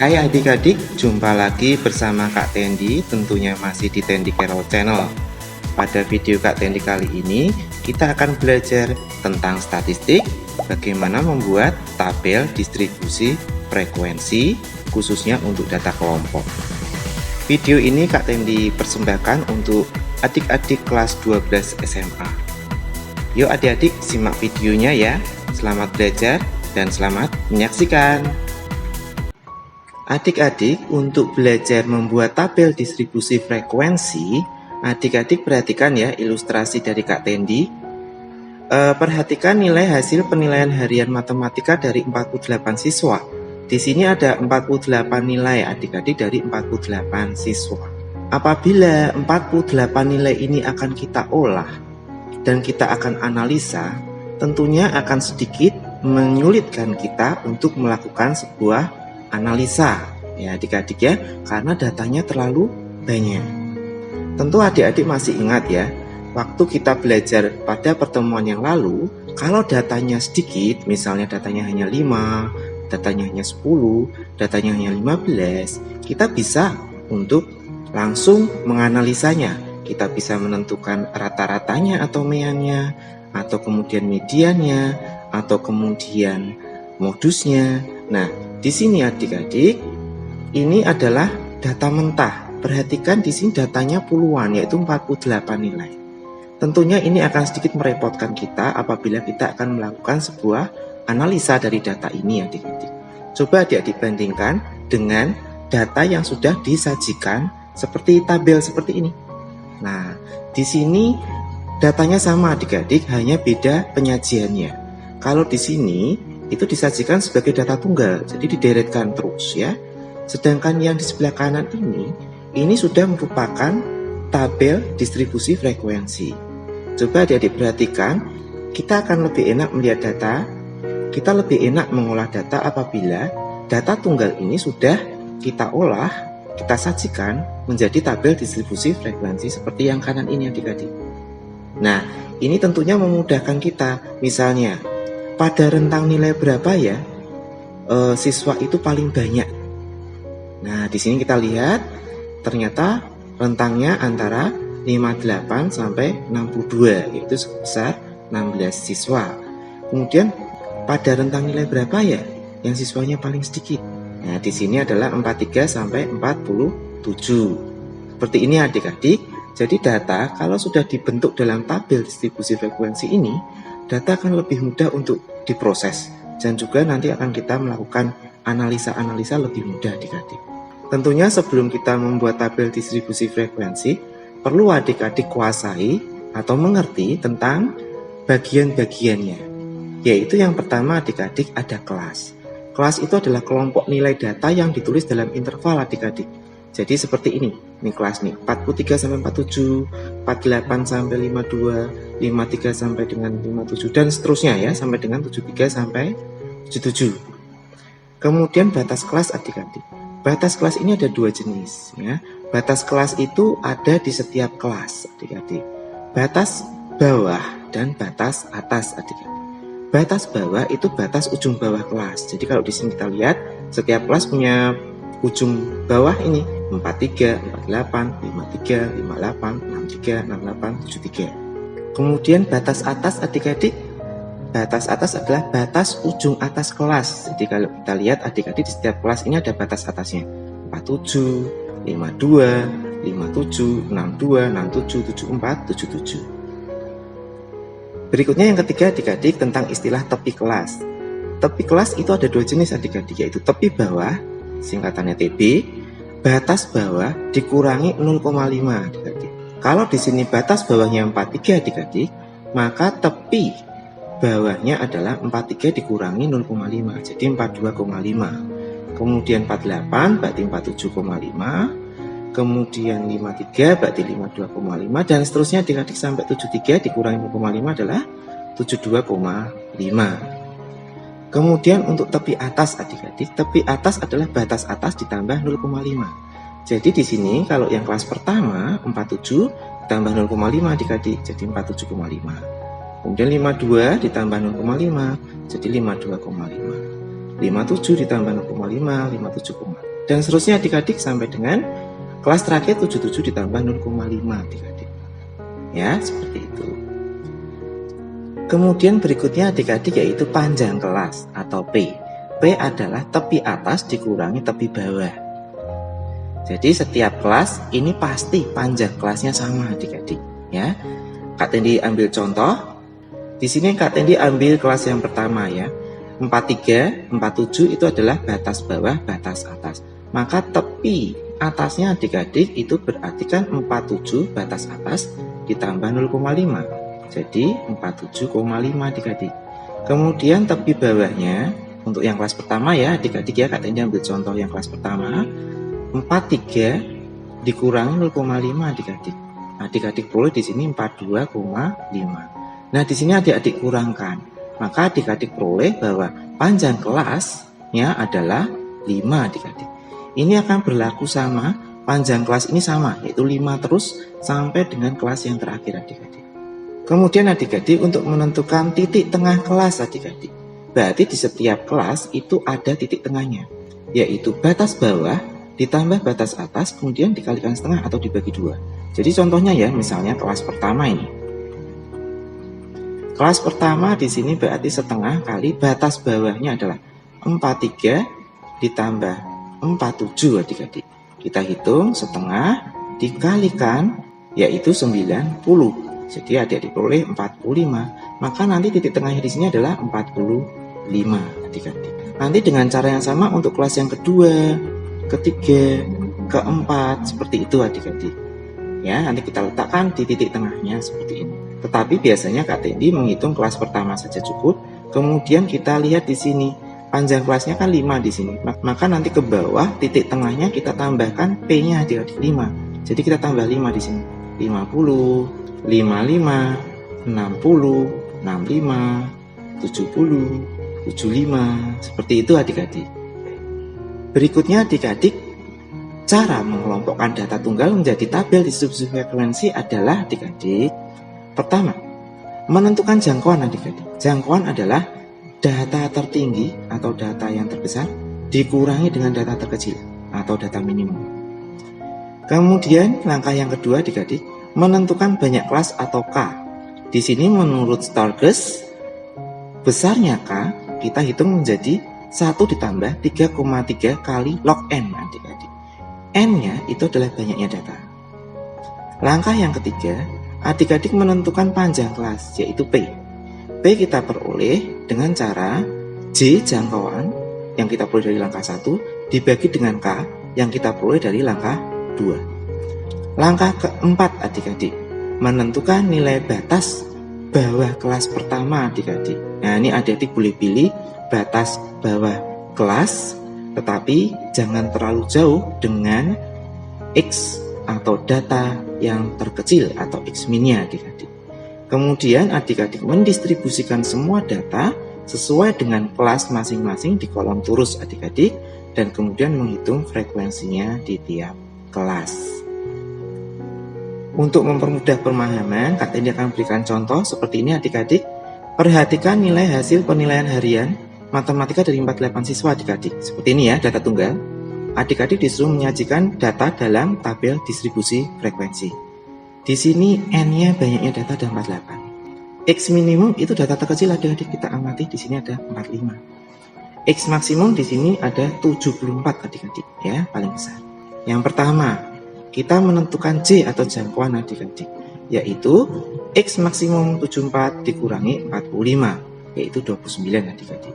Hai adik-adik, jumpa lagi bersama Kak Tendi, tentunya masih di Tendi Carol Channel. Pada video Kak Tendi kali ini, kita akan belajar tentang statistik, bagaimana membuat tabel distribusi frekuensi, khususnya untuk data kelompok. Video ini Kak Tendi persembahkan untuk adik-adik kelas 12 SMA. Yuk adik-adik simak videonya ya. Selamat belajar dan selamat menyaksikan. Adik-adik, untuk belajar membuat tabel distribusi frekuensi, adik-adik perhatikan ya ilustrasi dari Kak Tendi. Perhatikan nilai hasil penilaian harian matematika dari 48 siswa. Di sini ada 48 nilai adik-adik dari 48 siswa. Apabila 48 nilai ini akan kita olah dan kita akan analisa, tentunya akan sedikit menyulitkan kita untuk melakukan sebuah analisa ya adik-adik ya, karena datanya terlalu banyak. Tentu adik-adik masih ingat ya, waktu kita belajar pada pertemuan yang lalu, kalau datanya sedikit, misalnya datanya hanya 5, datanya hanya 10, datanya hanya 15, kita bisa untuk langsung menganalisanya. Kita bisa menentukan rata-ratanya atau meannya, atau kemudian mediannya, atau kemudian modusnya. Nah, di sini adik-adik, ini adalah data mentah. Perhatikan di sini datanya puluhan, yaitu 48 nilai. Tentunya ini akan sedikit merepotkan kita apabila kita akan melakukan sebuah analisa dari data ini adik-adik. Coba adik-adik bandingkan dengan data yang sudah disajikan seperti tabel seperti ini. Nah, di sini datanya sama adik-adik, hanya beda penyajiannya. Kalau di sini itu disajikan sebagai data tunggal, jadi dideretkan terus ya. Sedangkan yang di sebelah kanan ini sudah merupakan tabel distribusi frekuensi. Coba adik-adik perhatikan, kita akan lebih enak melihat data, kita lebih enak mengolah data apabila data tunggal ini sudah kita olah, kita sajikan menjadi tabel distribusi frekuensi seperti yang kanan ini adik-adik. Nah, ini tentunya memudahkan kita. Misalnya, pada rentang nilai berapa ya siswa itu paling banyak. Nah, di sini kita lihat ternyata rentangnya antara 58 sampai 62, yaitu sebesar 16 siswa. Kemudian pada rentang nilai berapa ya yang siswanya paling sedikit? Nah, di sini adalah 43 sampai 47. Seperti ini adik-adik. Jadi data kalau sudah dibentuk dalam tabel distribusi frekuensi ini, data akan lebih mudah untuk diproses dan juga nanti akan kita melakukan analisa-analisa lebih mudah adik-adik. Tentunya sebelum kita membuat tabel distribusi frekuensi, perlu adik-adik kuasai atau mengerti tentang bagian-bagiannya. Yaitu yang pertama adik-adik ada kelas. Kelas itu adalah kelompok nilai data yang ditulis dalam interval adik-adik. Jadi seperti ini kelas nih, 43 sampai 47, 48 sampai 52, 53 sampai dengan 57 dan seterusnya ya, sampai dengan 73 sampai 77. Kemudian batas kelas adik-adik. Batas kelas ini ada dua jenis ya. Batas kelas itu ada di setiap kelas adik-adik. Batas bawah dan batas atas adik-adik. Batas bawah itu batas ujung bawah kelas. Jadi kalau di sini kita lihat setiap kelas punya ujung bawah ini 43, 48, 53, 58, 63, 68, 73. Kemudian batas atas adik-adik, batas atas adalah batas ujung atas kelas. Jadi kalau kita lihat adik-adik di setiap kelas ini ada batas atasnya 47, 52, 57, 62, 67, 74, 77. Berikutnya yang ketiga adik-adik tentang istilah tepi kelas. Tepi kelas itu ada dua jenis adik-adik, yaitu tepi bawah, singkatannya TB, batas bawah dikurangi 0,5 adik-adik. Kalau di sini batas bawahnya 43 adik-adik, maka tepi bawahnya adalah 43 dikurangi 0,5, jadi 42,5. Kemudian 48 berarti 47,5. Kemudian 53 berarti 52,5 dan seterusnya adik-adik sampai 73 dikurangi 0,5 adalah 72,5. Kemudian untuk tepi atas adik-adik, tepi atas adalah batas atas ditambah 0,5. Jadi di sini kalau yang kelas pertama 47 ditambah 0,5 adik-adik jadi 47,5. Kemudian 52 ditambah 0,5 jadi 52,5. 57 ditambah 0,5, 57, dan seterusnya adik-adik sampai dengan kelas terakhir 77 ditambah 0,5 adik-adik. Ya, seperti itu. Kemudian berikutnya adik-adik yaitu panjang kelas atau P. P adalah tepi atas dikurangi tepi bawah. Jadi setiap kelas ini pasti panjang kelasnya sama adik-adik. Ya, Kak Tendi ambil contoh. Di sini Kak Tendi ambil kelas yang pertama ya. 43, 47 itu adalah batas bawah, batas atas. Maka tepi atasnya adik-adik itu berarti kan 47 batas atas ditambah 0,5. Jadi 47,5 adik-adik. Kemudian tepi bawahnya untuk yang kelas pertama ya adik-adik ya, Kak Tendi ambil contoh yang kelas pertama. 43 dikurangi 0,5 adik-adik. Adik-adik peroleh di sini 42,5. Nah, di sini adik-adik kurangkan. Maka adik-adik peroleh bahwa panjang kelasnya adalah 5 adik-adik. Ini akan berlaku sama, panjang kelas ini sama, yaitu 5 terus sampai dengan kelas yang terakhir adik-adik. Kemudian adik-adik untuk menentukan titik tengah kelas adik-adik. Berarti di setiap kelas itu ada titik tengahnya, yaitu batas bawah ditambah batas atas, kemudian dikalikan setengah atau dibagi 2. Jadi contohnya ya, misalnya kelas pertama ini. Kelas pertama di sini berarti setengah kali batas bawahnya adalah 43 ditambah 47 adik-adik. Kita hitung setengah dikalikan yaitu 90. Jadi adik-adik peroleh 45. Maka nanti titik tengahnya di sini adalah 45 adik-adik. Nanti dengan cara yang sama untuk kelas yang kedua, ketiga, keempat, seperti itu adik-adik. Ya, nanti kita letakkan di titik tengahnya seperti ini. Tetapi biasanya Kak Tendi menghitung kelas pertama saja cukup. Kemudian kita lihat di sini, panjang kelasnya kan 5 di sini. Maka nanti ke bawah titik tengahnya kita tambahkan P-nya adik-adik 5. Jadi kita tambah 5 di sini. 50, 55, 60, 65, 70, 75. Seperti itu adik-adik. Berikutnya adik-adik, cara mengelompokkan data tunggal menjadi tabel distribusi frekuensi adalah adik-adik. Pertama, menentukan jangkauan adik-adik. Jangkauan adalah data tertinggi atau data yang terbesar dikurangi dengan data terkecil atau data minimum. Kemudian langkah yang kedua adik-adik, menentukan banyak kelas atau K. Di sini menurut Stargess, besarnya K kita hitung menjadi 1 ditambah 3,3 kali log N adik-adik. N-nya itu adalah banyaknya data. Langkah yang ketiga, adik-adik menentukan panjang kelas, yaitu P. P kita peroleh dengan cara J jangkauan yang kita peroleh dari langkah 1 dibagi dengan K yang kita peroleh dari langkah 2. Langkah keempat adik-adik, menentukan nilai batas bawah kelas pertama adik-adik. Nah, ini adik-adik boleh pilih batas bawah kelas, tetapi jangan terlalu jauh dengan X atau data yang terkecil atau X-minnya adik-adik. Kemudian adik-adik mendistribusikan semua data sesuai dengan kelas masing-masing di kolom turus adik-adik, dan kemudian menghitung frekuensinya di tiap kelas. Untuk mempermudah pemahaman, Kak Tendi akan berikan contoh seperti ini adik-adik. Perhatikan nilai hasil penilaian harian matematika dari 48 siswa adik-adik. Seperti ini ya, data tunggal. Adik-adik disuruh menyajikan data dalam tabel distribusi frekuensi. Di sini N-nya banyaknya data ada 48. X minimum itu data terkecil adik-adik, kita amati di sini ada 45. X maksimum di sini ada 74 adik-adik ya, paling besar. Yang pertama, kita menentukan J atau jangkauan adik-adik, yaitu X maksimum 74 dikurangi 45, yaitu 29 adik-adik.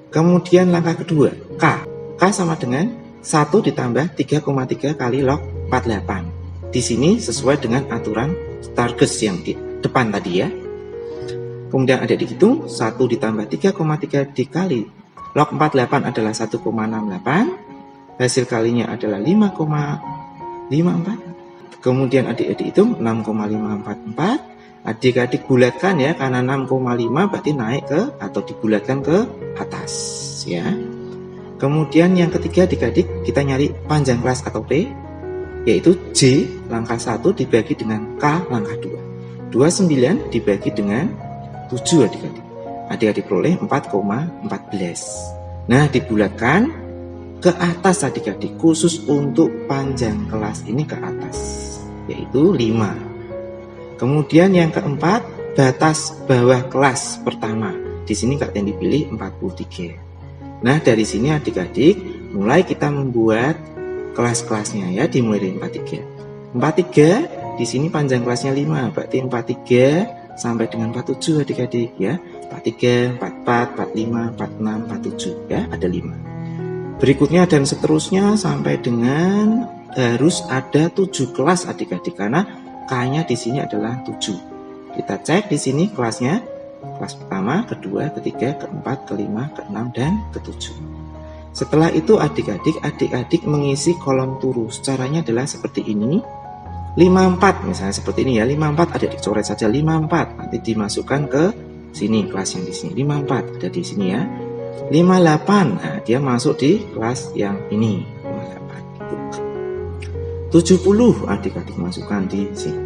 Kemudian langkah kedua, K. K sama dengan 1 ditambah 3,3 kali log 48. Di sini sesuai dengan aturan Stargess yang di depan tadi ya. Kemudian ada dihitung 1 ditambah 3,3 dikali log 48 adalah 1,68. Hasil kalinya adalah 5,54. Kemudian adik-adik hitung 6,544. Adik-adik bulatkan ya, karena 6,5 berarti naik ke atau dibulatkan ke atas ya. Kemudian yang ketiga adik-adik, kita nyari panjang kelas atau P, yaitu J langkah 1 dibagi dengan K langkah 2. 29 dibagi dengan 7 adik-adik. Adik-adik peroleh 4,14. Nah, dibulatkan ke atas adik-adik, khusus untuk panjang kelas ini ke atas, yaitu 5. Kemudian yang keempat, batas bawah kelas pertama. Di sini Kak Tendi pilih 43. Nah, dari sini adik-adik mulai kita membuat kelas-kelasnya ya, dimulai dari 43. 43 di sini panjang kelasnya 5, berarti 43 sampai dengan 47 adik-adik ya. 43, 44, 45, 46, 47 ya, ada 5. Berikutnya dan seterusnya sampai dengan harus ada 7 kelas adik-adik, karena K-nya di sini adalah 7. Kita cek di sini kelasnya, kelas pertama, kedua, ketiga, keempat, kelima, keenam, dan ketujuh. Setelah itu adik-adik mengisi kolom turus. Caranya adalah seperti ini. 54 misalnya seperti ini ya, 54 adik-adik coret saja 54, nanti dimasukkan ke sini kelas yang di sini. 54 ada di sini ya. 58, nah dia masuk di kelas yang ini. 70 adik-adik masukkan di sini.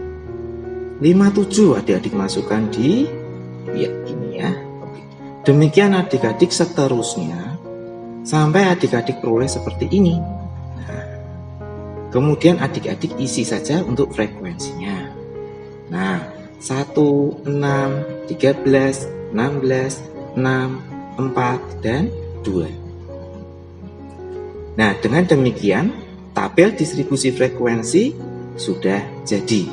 57 adik-adik masukkan di ya ini ya. Oke. Demikian adik-adik seterusnya sampai adik-adik peroleh seperti ini. Nah, kemudian adik-adik isi saja untuk frekuensinya. Nah, 1, 6, 13, 16, 6, 4, dan 2. Nah, dengan demikian tabel distribusi frekuensi sudah jadi.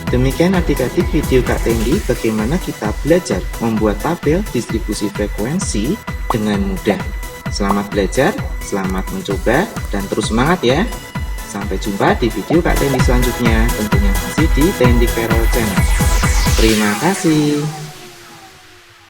Demikian adik-adik video Kak Tendi bagaimana kita belajar membuat tabel distribusi frekuensi dengan mudah. Selamat belajar, selamat mencoba, dan terus semangat ya. Sampai jumpa di video Kak Tendi selanjutnya, tentunya masih di Tendi Carol Channel. Terima kasih.